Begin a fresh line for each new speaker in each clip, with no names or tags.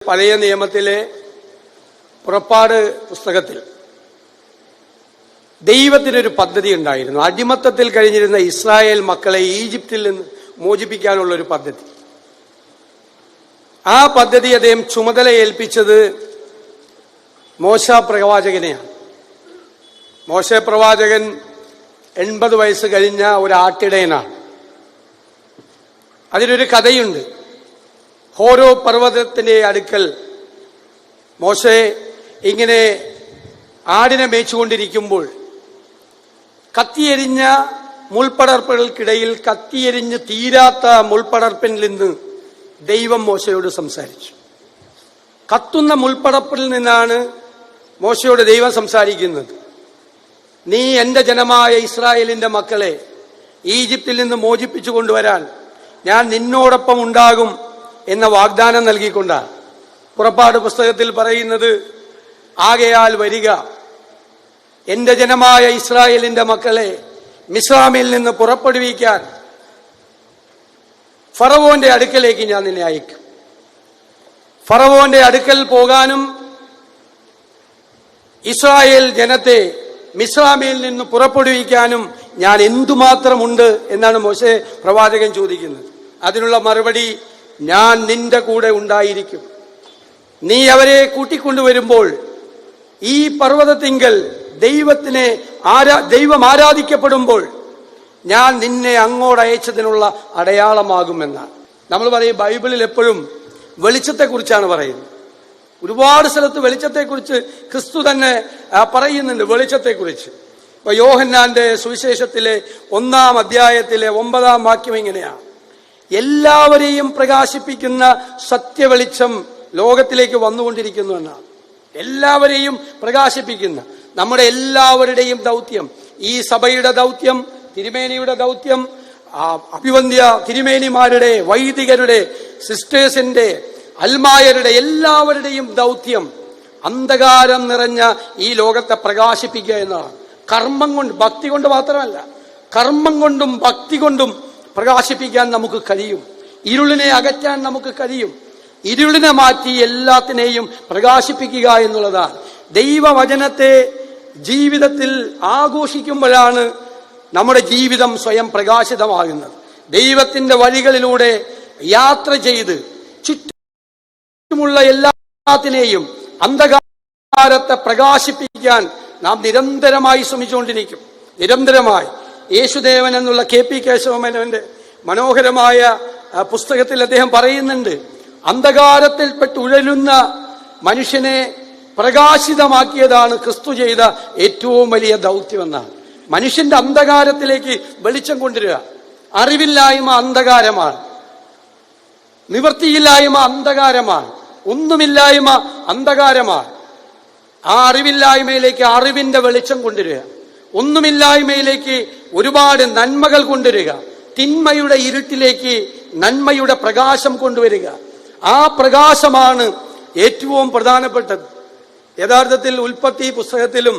പഴയ നിയമത്തിലെ പുറപ്പാട് പുസ്തകത്തിൽ ദൈവത്തിനൊരു പദ്ധതി ഉണ്ടായിരുന്നു. അടിമത്തത്തിൽ കഴിഞ്ഞിരുന്ന ഇസ്രായേൽ മക്കളെ ഈജിപ്തിൽ നിന്ന് മോചിപ്പിക്കാനുള്ള ഒരു പദ്ധതി. ആ പദ്ധതി അദ്ദേഹം ചുമതല ഏൽപ്പിച്ചത് മോശ പ്രവാചകനെയാണ്. മോശ പ്രവാചകൻ 80 വയസ്സ് കഴിഞ്ഞ ഒരു ആട്ടിടയനാണ്. അതിനൊരു കഥയുണ്ട്. ഹോരോ പർവ്വതത്തിന്റെ അടുക്കൽ മോശെ ഇങ്ങനെ ആടിനെ മേച്ചുകൊണ്ടിരിക്കുമ്പോൾ കത്തിയെരിഞ്ഞ മുൾപ്പടർപ്പുകൾക്കിടയിൽ കത്തിയെരിഞ്ഞ് തീരാത്ത മുൾപ്പടർപ്പിൽ നിന്ന് ദൈവം മോശയോട് സംസാരിച്ചു. കത്തുന്ന മുൾപ്പടർപ്പിൽ നിന്നാണ് മോശയോട് ദൈവം സംസാരിക്കുന്നത്. നീ എന്റെ ജനമായ ഇസ്രായേലിന്റെ മക്കളെ ഈജിപ്തിൽ നിന്ന് മോചിപ്പിച്ചു കൊണ്ടുവരാൻ ഞാൻ നിന്നോടൊപ്പം ഉണ്ടാകും എന്ന വാഗ്ദാനം നൽകിക്കൊണ്ടാണ് പുറപ്പാട് പുസ്തകത്തിൽ പറയുന്നത്. ആകയാൽ വരിക, എന്റെ ജനമായ ഇസ്രായേലിന്റെ മക്കളെ മിസ്രൈമിൽ നിന്ന് പുറപ്പെടുവിക്കാൻ ഫറവോന്റെ അടുക്കലേക്ക് ഞാൻ നിന്നെ അയക്കും. ഫറവോന്റെ അടുക്കൽ പോകാനും ഇസ്രായേൽ ജനത്തെ മിസ്രൈമിൽ നിന്ന് പുറപ്പെടുവിക്കാനും ഞാൻ എന്തുമാത്രമുണ്ട് എന്നാണ് മോശെ പ്രവാചകൻ ചോദിക്കുന്നത്. അതിനുള്ള മറുപടി, ഞാൻ നിന്റെ കൂടെ ഉണ്ടായിരിക്കും. നീ അവരെ കൂട്ടിക്കൊണ്ടുവരുമ്പോൾ ഈ പർവ്വതത്തിങ്കൽ ദൈവം ആരാധിക്കപ്പെടുമ്പോൾ ഞാൻ നിന്നെ അങ്ങോട്ട് അയച്ചതിനുള്ള അടയാളമാകുമെന്നാണ്. നമ്മൾ പറയും ബൈബിളിൽ എപ്പോഴും വെളിച്ചത്തെക്കുറിച്ചാണ് പറയുന്നത്. ഒരുപാട് സ്ഥലത്ത് വെളിച്ചത്തെക്കുറിച്ച് ക്രിസ്തു തന്നെ പറയുന്നുണ്ട്. വെളിച്ചത്തെക്കുറിച്ച് ഇപ്പൊ യോഹന്നാന്റെ സുവിശേഷത്തിലെ 1-ാം അധ്യായത്തിലെ 9-ാം വാക്യം ഇങ്ങനെയാണ്: എല്ലാവരെയും പ്രകാശിപ്പിക്കുന്ന സത്യവെളിച്ചം ലോകത്തിലേക്ക് വന്നുകൊണ്ടിരിക്കുന്നു എന്നാണ്. എല്ലാവരെയും പ്രകാശിപ്പിക്കുന്ന നമ്മുടെ എല്ലാവരുടെയും ദൗത്യം, ഈ സഭയുടെ ദൗത്യം, തിരുമേനിയുടെ ദൗത്യം, അഭിവന്ദ്യ തിരുമേനിമാരുടെ, വൈദികരുടെ, സിസ്റ്റേഴ്സിന്റെ, അൽമായരുടെ എല്ലാവരുടെയും ദൗത്യം അന്ധകാരം നിറഞ്ഞ ഈ ലോകത്തെ പ്രകാശിപ്പിക്കുക എന്നതാണ്. കർമ്മം കൊണ്ട്, ഭക്തി കൊണ്ട് മാത്രമല്ല, കർമ്മം കൊണ്ടും ഭക്തി കൊണ്ടും പ്രകാശിപ്പിക്കാൻ നമുക്ക് കഴിയും. ഇരുളിനെ അകറ്റാൻ നമുക്ക് കഴിയും. ഇരുളിനെ മാറ്റി എല്ലാത്തിനെയും പ്രകാശിപ്പിക്കുക എന്നുള്ളതാണ്. ദൈവവചനത്തെ ജീവിതത്തിൽ ആഘോഷിക്കുമ്പോഴാണ് നമ്മുടെ ജീവിതം സ്വയം പ്രകാശിതമാകുന്നത്. ദൈവത്തിന്റെ വഴികളിലൂടെ യാത്ര ചെയ്ത് ചുറ്റുമുള്ള എല്ലാത്തിനെയും അന്ധകാരത്തെ പ്രകാശിപ്പിക്കാൻ നാം നിരന്തരമായി ശ്രമിച്ചുകൊണ്ടിരിക്കും. നിരന്തരമായി യേശുദേവൻ എന്നുള്ള KP കേശവമേനോന്റെ മനോഹരമായ പുസ്തകത്തിൽ അദ്ദേഹം പറയുന്നുണ്ട്, അന്ധകാരത്തിൽപ്പെട്ട് ഉഴലുന്ന മനുഷ്യനെ പ്രകാശിതമാക്കിയതാണ് ക്രിസ്തു ചെയ്ത ഏറ്റവും വലിയ ദൗത്യമെന്നാണ്. മനുഷ്യന്റെ അന്ധകാരത്തിലേക്ക് വെളിച്ചം കൊണ്ടുവരിക. അറിവില്ലായ്മ അന്ധകാരമാണ്, നിവൃത്തിയില്ലായ്മ അന്ധകാരമാണ്, ഒന്നുമില്ലായ്മ അന്ധകാരമാണ്. ആ അറിവില്ലായ്മയിലേക്ക് അറിവിന്റെ വെളിച്ചം കൊണ്ടുവരിക, ഒന്നുമില്ലായ്മയിലേക്ക് ഒരുപാട് നന്മകൾ കൊണ്ടുവരിക, തിന്മയുടെ ഇരുട്ടിലേക്ക് നന്മയുടെ പ്രകാശം കൊണ്ടുവരിക. ആ പ്രകാശമാണ് ഏറ്റവും പ്രധാനപ്പെട്ടത്. യഥാർത്ഥത്തിൽ ഉൽപ്പത്തി പുസ്തകത്തിലും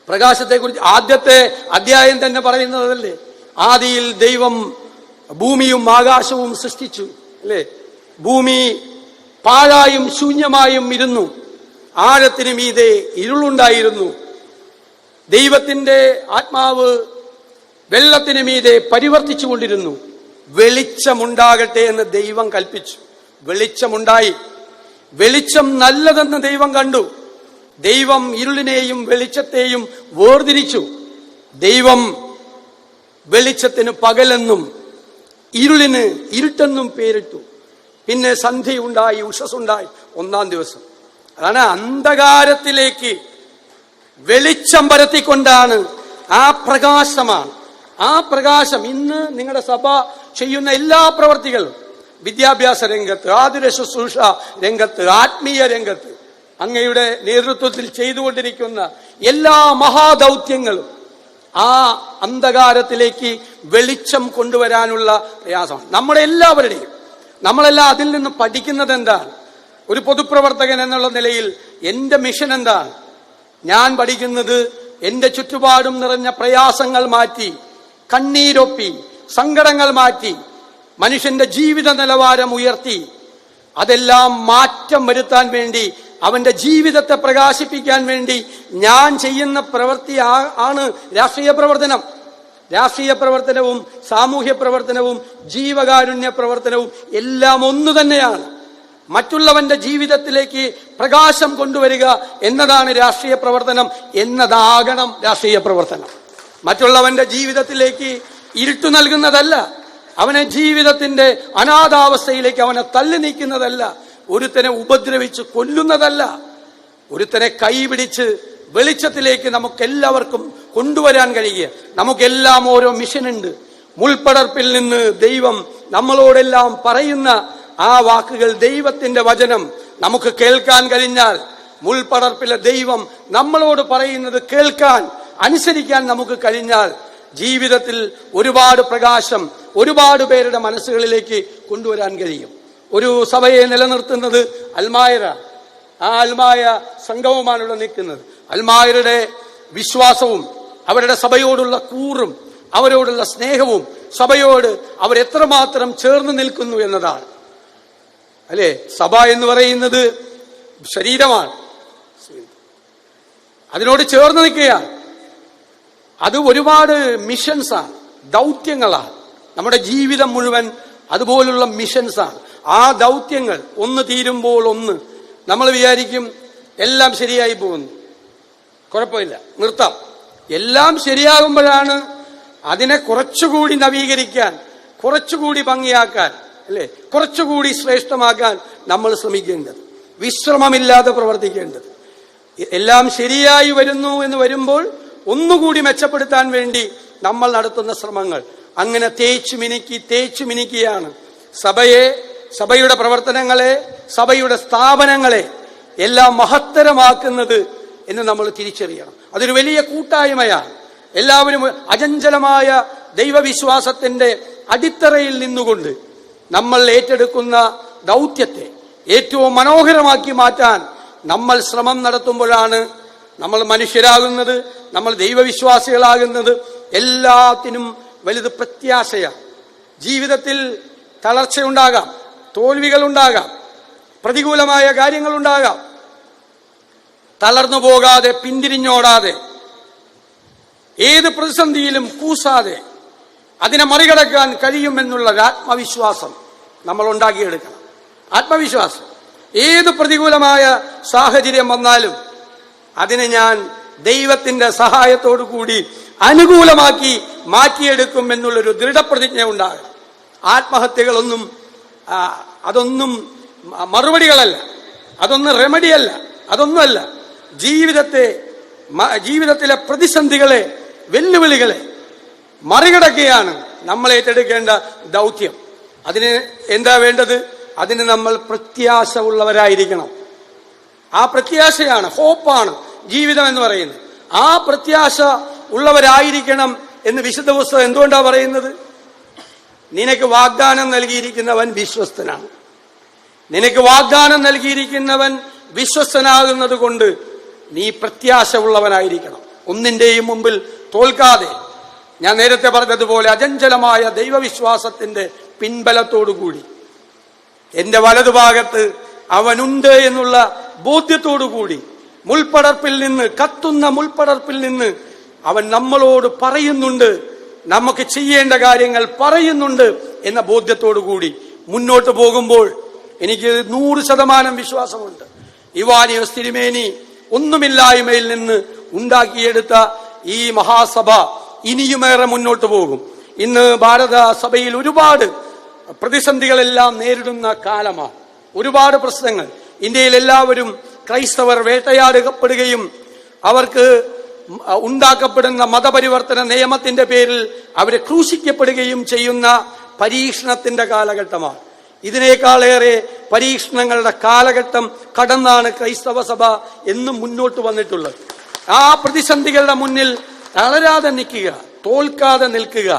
പ്രകാശത്തെക്കുറിച്ച് ആദ്യത്തെ അധ്യായം തന്നെ പറയുന്നതല്ലേ, ആദിയിൽ ദൈവം ഭൂമിയും ആകാശവും സൃഷ്ടിച്ചു, അല്ലേ? ഭൂമി പാഴായും ശൂന്യമായും ഇരുന്നു, ആഴത്തിന് മീതെ ഇരുളുണ്ടായിരുന്നു. ദൈവത്തിന്റെ ആത്മാവ് വെള്ളത്തിന് മീതെ പരിവർത്തിച്ചു കൊണ്ടിരുന്നു. വെളിച്ചമുണ്ടാകട്ടെ എന്ന് ദൈവം കൽപ്പിച്ചു. വെളിച്ചമുണ്ടായി. വെളിച്ചം നല്ലതെന്ന് ദൈവം കണ്ടു. ദൈവം ഇരുളിനെയും വെളിച്ചത്തെയും വേർതിരിച്ചു. ദൈവം വെളിച്ചത്തിന് പകലെന്നും ഇരുളിന് ഇരുട്ടെന്നും പേരിട്ടു. പിന്നെ സന്ധ്യയുണ്ടായി, ഉഷസ്സുണ്ടായി 1-ാം ദിവസം. അതാണ് അന്ധകാരത്തിലേക്ക് വെളിച്ചം പരത്തിക്കൊണ്ടാണ്. ആ പ്രകാശമാണ്. ആ പ്രകാശം ഇന്ന് നിങ്ങളുടെ സഭ ചെയ്യുന്ന എല്ലാ പ്രവർത്തികളും, വിദ്യാഭ്യാസ രംഗത്ത്, ആതുര ശുശ്രൂഷ രംഗത്ത്, ആത്മീയ രംഗത്ത്, അങ്ങയുടെ നേതൃത്വത്തിൽ ചെയ്തുകൊണ്ടിരിക്കുന്ന എല്ലാ മഹാദൗത്യങ്ങളും ആ അന്ധകാരത്തിലേക്ക് വെളിച്ചം കൊണ്ടുവരാനുള്ള പ്രയാസമാണ് നമ്മളെല്ലാം അതിൽ നിന്ന് പഠിക്കുന്നത് എന്താണ്? ഒരു പൊതുപ്രവർത്തകൻ എന്നുള്ള നിലയിൽ എന്റെ മിഷൻ എന്താണ്? ഞാൻ പഠിക്കുന്നത് എന്റെ ചുറ്റുപാടും നിറഞ്ഞ പ്രയാസങ്ങൾ മാറ്റി, കണ്ണീരൊപ്പി, സങ്കടങ്ങൾ മാറ്റി, മനുഷ്യന്റെ ജീവിത നിലവാരം ഉയർത്തി അതെല്ലാം മാറ്റം വരുത്താൻ വേണ്ടി, അവന്റെ ജീവിതത്തെ പ്രകാശിപ്പിക്കാൻ വേണ്ടി ഞാൻ ചെയ്യുന്ന പ്രവൃത്തി ആണ് രാഷ്ട്രീയ പ്രവർത്തനം. രാഷ്ട്രീയ പ്രവർത്തനവും സാമൂഹ്യ പ്രവർത്തനവും ജീവകാരുണ്യ പ്രവർത്തനവും എല്ലാം ഒന്നു തന്നെയാണ്. മറ്റുള്ളവന്റെ ജീവിതത്തിലേക്ക് പ്രകാശം കൊണ്ടുവരിക എന്നതാണ് രാഷ്ട്രീയ പ്രവർത്തനം, എന്നതാകണം രാഷ്ട്രീയ പ്രവർത്തനം. മറ്റുള്ളവന്റെ ജീവിതത്തിലേക്ക് ഇരുട്ടു നൽകുന്നതല്ല, അവനെ ജീവിതത്തിന്റെ അനാഥാവസ്ഥയിലേക്ക് അവനെ തള്ളി നീക്കുന്നതല്ല, ഒരുത്തനെ ഉപദ്രവിച്ച് കൊല്ലുന്നതല്ല, ഒരുത്തനെ കൈപിടിച്ച് വെളിച്ചത്തിലേക്ക് നമുക്കെല്ലാവർക്കും കൊണ്ടുവരാൻ കഴിയുക. നമുക്കെല്ലാം ഓരോ മിഷനുണ്ട്. മുൾപ്പടർപ്പിൽ നിന്ന് ദൈവം നമ്മളോടെല്ലാം പറയുന്ന ആ വാക്കുകൾ, ദൈവത്തിന്റെ വചനം നമുക്ക് കേൾക്കാൻ കഴിഞ്ഞാൽ, മുൾപ്പടർപ്പിലെ ദൈവം നമ്മളോട് പറയുന്നത് കേൾക്കാൻ, അനുസരിക്കാൻ നമുക്ക് കഴിഞ്ഞാൽ, ജീവിതത്തിൽ ഒരുപാട് പ്രകാശം ഒരുപാട് പേരുടെ മനസ്സുകളിലേക്ക് കൊണ്ടുവരാൻ കഴിയും. ഒരു സഭയെ നിലനിർത്തുന്നത് അൽമായര, ആ അൽമായ സംഘവുമാണ് ഇവിടെ നിൽക്കുന്നത്. അൽമായരുടെ വിശ്വാസവും അവരുടെ സഭയോടുള്ള കൂറും അവരോടുള്ള സ്നേഹവും സഭയോട് അവരെത്രമാത്രം ചേർന്ന് നിൽക്കുന്നു എന്നതാണ്. അല്ലേ, സഭ എന്ന് പറയുന്നത് ശരീരമാണ്, അതിനോട് ചേർന്ന് നിൽക്കുകയാണ്. അത് ഒരുപാട് മിഷൻസാണ്, ദൗത്യങ്ങളാണ്. നമ്മുടെ ജീവിതം മുഴുവൻ അതുപോലുള്ള മിഷൻസാണ്. ആ ദൗത്യങ്ങൾ ഒന്ന് തീരുമ്പോൾ ഒന്ന് നമ്മൾ വിചാരിക്കും എല്ലാം ശരിയായി പോകുന്നു, കുഴപ്പമില്ല, നിർത്താം. എല്ലാം ശരിയാകുമ്പോഴാണ് അതിനെ കുറച്ചുകൂടി നവീകരിക്കാൻ, കുറച്ചുകൂടി ഭംഗിയാക്കാൻ, അല്ലേ, കുറച്ചുകൂടി ശ്രേഷ്ഠമാക്കാൻ നമ്മൾ ശ്രമിക്കേണ്ടത്, വിശ്രമമില്ലാതെ പ്രവർത്തിക്കേണ്ടത്. എല്ലാം ശരിയായി വരുന്നു എന്ന് വരുമ്പോൾ ഒന്നുകൂടി മെച്ചപ്പെടുത്താൻ വേണ്ടി നമ്മൾ നടത്തുന്ന ശ്രമങ്ങൾ. അങ്ങനെ തേച്ചു മിനുക്കിയാണ് സഭയെ, സഭയുടെ പ്രവർത്തനങ്ങളെ, സഭയുടെ സ്ഥാപനങ്ങളെ എല്ലാം മഹത്തരമാക്കുന്നത് എന്ന് നമ്മൾ തിരിച്ചറിയണം. അതൊരു വലിയ കൂട്ടായ്മയാണ്. എല്ലാവരും അചഞ്ചലമായ ദൈവവിശ്വാസത്തിന്റെ അടിത്തറയിൽ നിന്നുകൊണ്ട് നമ്മൾ ഏറ്റെടുക്കുന്ന ദൗത്യത്തെ ഏറ്റവും മനോഹരമാക്കി മാറ്റാൻ നമ്മൾ ശ്രമം നടത്തുമ്പോഴാണ് നമ്മൾ മനുഷ്യരാകുന്നത്, നമ്മൾ ദൈവവിശ്വാസികളാകുന്നത്. എല്ലാത്തിനും വലുത് പ്രത്യാശയാണ്. ജീവിതത്തിൽ തളർച്ചയുണ്ടാകാം, തോൽവികളുണ്ടാകാം, പ്രതികൂലമായ കാര്യങ്ങളുണ്ടാകാം. തളർന്നു പോകാതെ, പിന്തിരിഞ്ഞോടാതെ, ഏത് പ്രതിസന്ധിയിലും കൂസാതെ അതിനെ മറികടക്കാൻ കഴിയുമെന്നുള്ള ആത്മവിശ്വാസം നമ്മൾ ഉണ്ടാക്കിയെടുക്കണം. ആത്മവിശ്വാസം. ഏത് പ്രതികൂലമായ സാഹചര്യം വന്നാലും അതിനെ ഞാൻ ദൈവത്തിന്റെ സഹായത്തോടു കൂടി അനുകൂലമാക്കി മാറ്റിയെടുക്കും എന്നുള്ളൊരു ദൃഢപ്രതിജ്ഞ ഉണ്ടാകണം. ആത്മഹത്യകളൊന്നും അതൊന്നും മറുപടികളല്ല, അതൊന്നും റെമഡിയല്ല, അതൊന്നുമല്ല. ജീവിതത്തിലെ പ്രതിസന്ധികളെ, വെല്ലുവിളികളെ മറികടക്കുകയാണ് നമ്മൾ ഏറ്റെടുക്കേണ്ട ദൗത്യം. അതിന് എന്താ വേണ്ടത്? അതിന് നമ്മൾ പ്രത്യാശ ഉള്ളവരായിരിക്കണം. ആ പ്രത്യാശയാണ്, ഹോപ്പാണ് ജീവിതം എന്ന് പറയുന്നത്. ആ പ്രത്യാശ ഉള്ളവരായിരിക്കണം എന്ന് വിശുദ്ധ പുസ്തകം എന്തുകൊണ്ടാണ് പറയുന്നത്? നിനക്ക് വാഗ്ദാനം നൽകിയിരിക്കുന്നവൻ വിശ്വസ്തനാണ്. നിനക്ക് വാഗ്ദാനം നൽകിയിരിക്കുന്നവൻ വിശ്വസ്തനാകുന്നത് കൊണ്ട് നീ പ്രത്യാശ ഉള്ളവനായിരിക്കണം. ഒന്നിന്റെയും മുമ്പിൽ തോൽക്കാതെ, ഞാൻ നേരത്തെ പറഞ്ഞതുപോലെ അചഞ്ചലമായ ദൈവവിശ്വാസത്തിന്റെ പിൻബലത്തോടുകൂടി, എന്റെ വലതുഭാഗത്ത് അവനുണ്ട് എന്നുള്ള ബോധ്യത്തോടുകൂടി, മുൾപ്പടർപ്പിൽ നിന്ന്, കത്തുന്ന മുൾപ്പടർപ്പിൽ നിന്ന് അവൻ നമ്മളോട് പറയുന്നുണ്ട്, നമുക്ക് ചെയ്യേണ്ട കാര്യങ്ങൾ പറയുന്നുണ്ട് എന്ന ബോധ്യത്തോടുകൂടി മുന്നോട്ട് പോകുമ്പോൾ എനിക്ക് 100% വിശ്വാസമുണ്ട്. ഇവാനിയോസ് തിരുമേനി ഒന്നുമില്ലായ്മയിൽ നിന്ന് ഉണ്ടാക്കിയെടുത്ത ഈ മഹാസഭ ഇനിയുമേറെ മുന്നോട്ട് പോകും. ഇന്ന് ഭാരത സഭയിൽ ഒരുപാട് പ്രതിസന്ധികളെല്ലാം നേരിടുന്ന കാലമാണ്. ഒരുപാട് പ്രശ്നങ്ങൾ. ഇന്ത്യയിൽ എല്ലാവരും ക്രൈസ്തവർ വേട്ടയാടപ്പെടുകയും അവർക്ക് ഉണ്ടാക്കപ്പെടുന്ന മതപരിവർത്തന നിയമത്തിന്റെ പേരിൽ അവരെ ക്രൂശിക്കപ്പെടുകയും ചെയ്യുന്ന പരീക്ഷണത്തിന്റെ കാലഘട്ടമാണ്. ഇതിനേക്കാളേറെ പരീക്ഷണങ്ങളുടെ കാലഘട്ടം കടന്നാണ് ക്രൈസ്തവ സഭ എന്നും മുന്നോട്ട് വന്നിട്ടുള്ളത്. ആ പ്രതിസന്ധികളുടെ മുന്നിൽ തളരാതെ നിൽക്കുക, തോൽക്കാതെ നിൽക്കുക.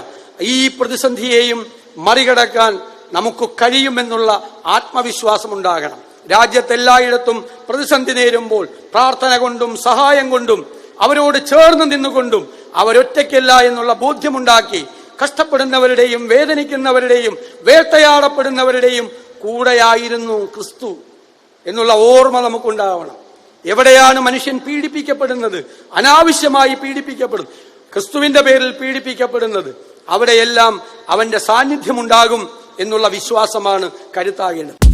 ഈ പ്രതിസന്ധിയെയും മറികടക്കാൻ നമുക്ക് കഴിയുമെന്നുള്ള ആത്മവിശ്വാസം ഉണ്ടാകണം. രാജ്യത്തെല്ലായിടത്തും പ്രതിസന്ധി നേരുമ്പോൾ പ്രാർത്ഥന കൊണ്ടും സഹായം കൊണ്ടും അവരോട് ചേർന്ന് നിന്നുകൊണ്ടും അവരൊറ്റയ്ക്കല്ല എന്നുള്ള ബോധ്യമുണ്ടാക്കി കഷ്ടപ്പെടുന്നവരുടെയും വേദനിക്കുന്നവരുടെയും വേട്ടയാടപ്പെടുന്നവരുടെയും കൂടെയായിരുന്നു ക്രിസ്തു എന്നുള്ള ഓർമ്മ നമുക്കുണ്ടാവണം. എവിടെയാണ് മനുഷ്യൻ പീഡിപ്പിക്കപ്പെടുന്നത്, അനാവശ്യമായി പീഡിപ്പിക്കപ്പെടും, ക്രിസ്തുവിന്റെ പേരിൽ പീഡിപ്പിക്കപ്പെടുന്നത്, അവിടെയെല്ലാം അവന്റെ സാന്നിധ്യമുണ്ടാകും എന്നുള്ള വിശ്വാസമാണ് കരുത്താകേണ്ടത്.